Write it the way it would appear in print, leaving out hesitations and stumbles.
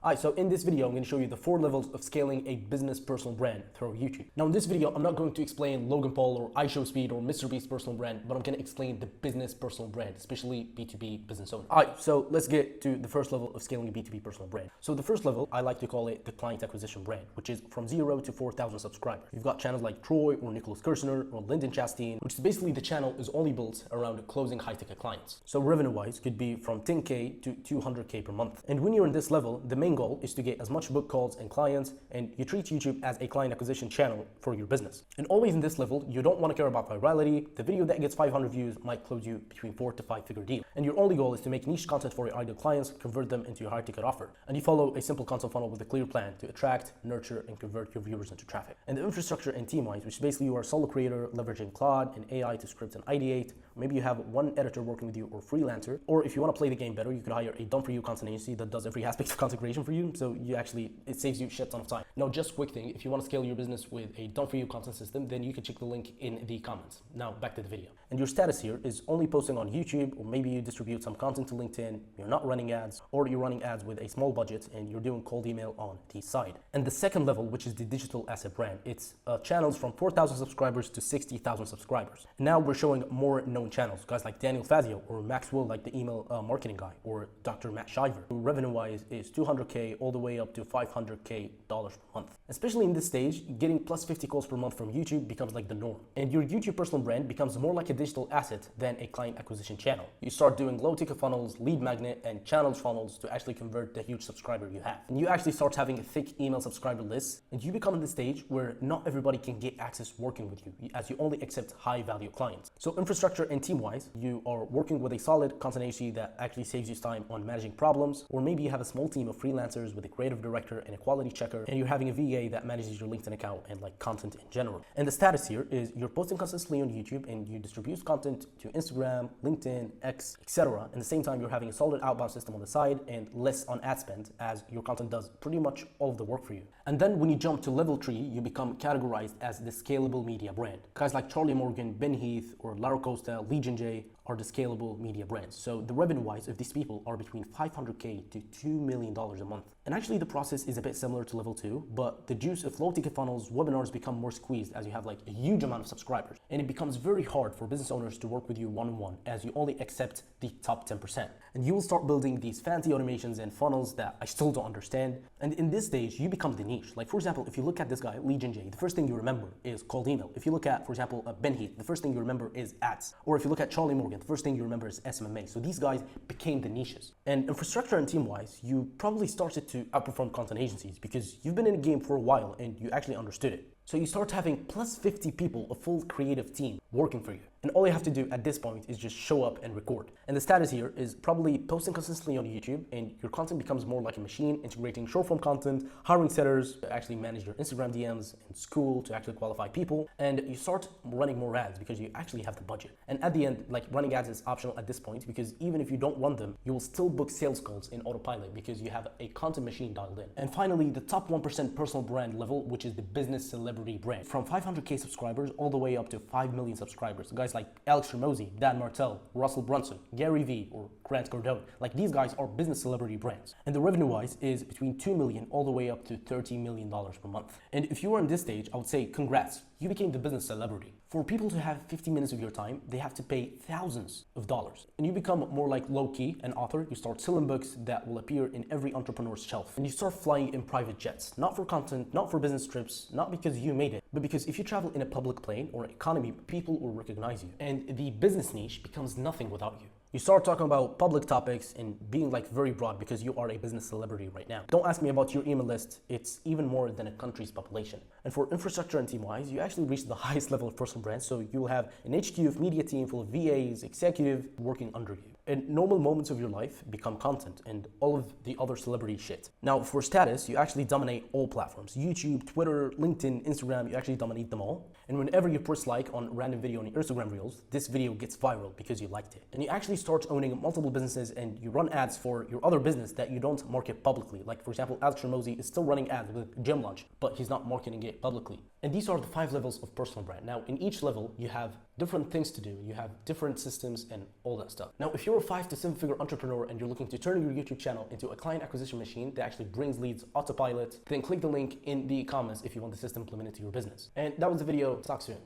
Alright, so in this video, I'm going to show you the 4 levels of scaling a business personal brand through YouTube. Now in this video, I'm not going to explain Logan Paul or iShowSpeed or MrBeast's personal brand, but I'm going to explain the business personal brand, especially B2B business owners. Alright, so let's get to the first level of scaling a B2B personal brand. So the first level, I like to call it the client acquisition brand, which is from 0 to 4,000 subscribers. You've got channels like Troy or Nicholas Kirshner or Lyndon Chastain, which is basically the channel is only built around closing high-ticket clients. So revenue-wise, could be from 10K to 200K per month. And when you're in this level, the main goal is to get as much book calls and clients, and you treat YouTube as a client acquisition channel for your business. And always in this level, you don't want to care about virality. The video that gets 500 views might close you between 4 to 5 figure deal. And your only goal is to make niche content for your ideal clients, convert them into your high ticket offer. And you follow a simple content funnel with a clear plan to attract, nurture, and convert your viewers into traffic. And the infrastructure and team-wise, which basically you are a solo creator leveraging Claude and AI to script and ideate. Maybe you have one editor working with you or freelancer. Or if you want to play the game better, you could hire a done-for-you content agency that does every aspect of content creation for you. So it saves you a shit ton of time. Now, just quick thing, if you want to scale your business with a done-for-you content system, then you can check the link in the comments. Now, back to the video. And your status here is only posting on YouTube, or maybe you distribute some content to LinkedIn, you're not running ads, or you're running ads with a small budget and you're doing cold email on the side. And the second level, which is the digital asset brand, it's channels from 4,000 subscribers to 60,000 subscribers. And now we're showing more known channels, guys like Daniel Fazio or Maxwell, like the email marketing guy, or Dr. Matt Shiver. Revenue-wise is 200K all the way up to 500K dollars per month. Especially in this stage, getting plus 50 calls per month from YouTube becomes like the norm. And your YouTube personal brand becomes more like a digital asset than a client acquisition channel. You start doing low ticket funnels, lead magnet, and channels funnels to actually convert the huge subscriber you have. And you actually start having a thick email subscriber list, and you become in the stage where not everybody can get access working with you, as you only accept high value clients. So infrastructure and team wise, you are working with a solid content agency that actually saves you time on managing problems, or maybe you have a small team of freelancers with a creative director and a quality checker, and you're having a VA that manages your LinkedIn account and like content in general. And the status here is you're posting consistently on YouTube and you distribute content to Instagram, LinkedIn, X, etc. At the same time, you're having a solid outbound system on the side and less on ad spend, as your content does pretty much all of the work for you. And then when you jump to level 3, you become categorized as the scalable media brand. Guys like Charlie Morgan, Ben Heath, or Lara Costa, Legion J are the scalable media brands. So the revenue-wise of these people are between 500K to $2 million a month. And actually the process is a bit similar to level 2, but the juice of low ticket funnels, webinars become more squeezed as you have like a huge amount of subscribers. And it becomes very hard for business owners to work with you one-on-one, as you only accept the top 10%. And you will start building these fancy automations and funnels that I still don't understand. And in this stage, you become the niche. Like for example, if you look at this guy, Legion J, the first thing you remember is cold email. If you look at, for example, Ben Heath, the first thing you remember is ads. Or if you look at Charlie Morgan, the first thing you remember is SMMA. So these guys became the niches. And infrastructure and team-wise, you probably started to outperform content agencies because you've been in the game for a while and you actually understood it. So you start having plus 50 people, a full creative team working for you. And all you have to do at this point is just show up and record. And the status here is probably posting consistently on YouTube, and your content becomes more like a machine, integrating short form content, hiring setters to actually manage your Instagram DMs, and school to actually qualify people. And you start running more ads because you actually have the budget. And at the end, like running ads is optional at this point, because even if you don't run them, you will still book sales calls in autopilot because you have a content machine dialed in. And finally, the top 1% personal brand level, which is the business celebrity brand. From 500K subscribers all the way up to 5 million subscribers. Guys like Alex Hormozi, Dan Martell, Russell Brunson, Gary Vee, or Grant Cardone. Like these guys are business celebrity brands. And the revenue-wise is between 2 million all the way up to $30 million per month. And if you are in this stage, I would say congrats. You became the business celebrity. For people to have 50 minutes of your time, they have to pay thousands of dollars. And you become more like low-key, an author. You start selling books that will appear in every entrepreneur's shelf. And you start flying in private jets, not for content, not for business trips, not because you made it, but because if you travel in a public plane or economy, people will recognize you. And the business niche becomes nothing without you. You start talking about public topics and being like very broad because you are a business celebrity right now. Don't ask me about your email list. It's even more than a country's population. And for infrastructure and team-wise, you actually reach the highest level of personal brand. So you'll have an HQ of media team full of VAs, executive working under you. And normal moments of your life become content and all of the other celebrity shit. Now for status, you actually dominate all platforms. YouTube, Twitter, LinkedIn, Instagram, you actually dominate them all. And whenever you press like on a random video on your Instagram Reels, this video gets viral because you liked it. And you actually start owning multiple businesses and you run ads for your other business that you don't market publicly. Like for example, Alex Hormozi is still running ads with Gym Lunch, but he's not marketing it publicly. And these are the 5 levels of personal brand. Now in each level, you have different things to do. You have different systems and all that stuff. Now, if you're a 5 to 7 figure entrepreneur and you're looking to turn your YouTube channel into a client acquisition machine that actually brings leads autopilot, then click the link in the comments if you want the system implemented to your business. And that was the video. Talk soon.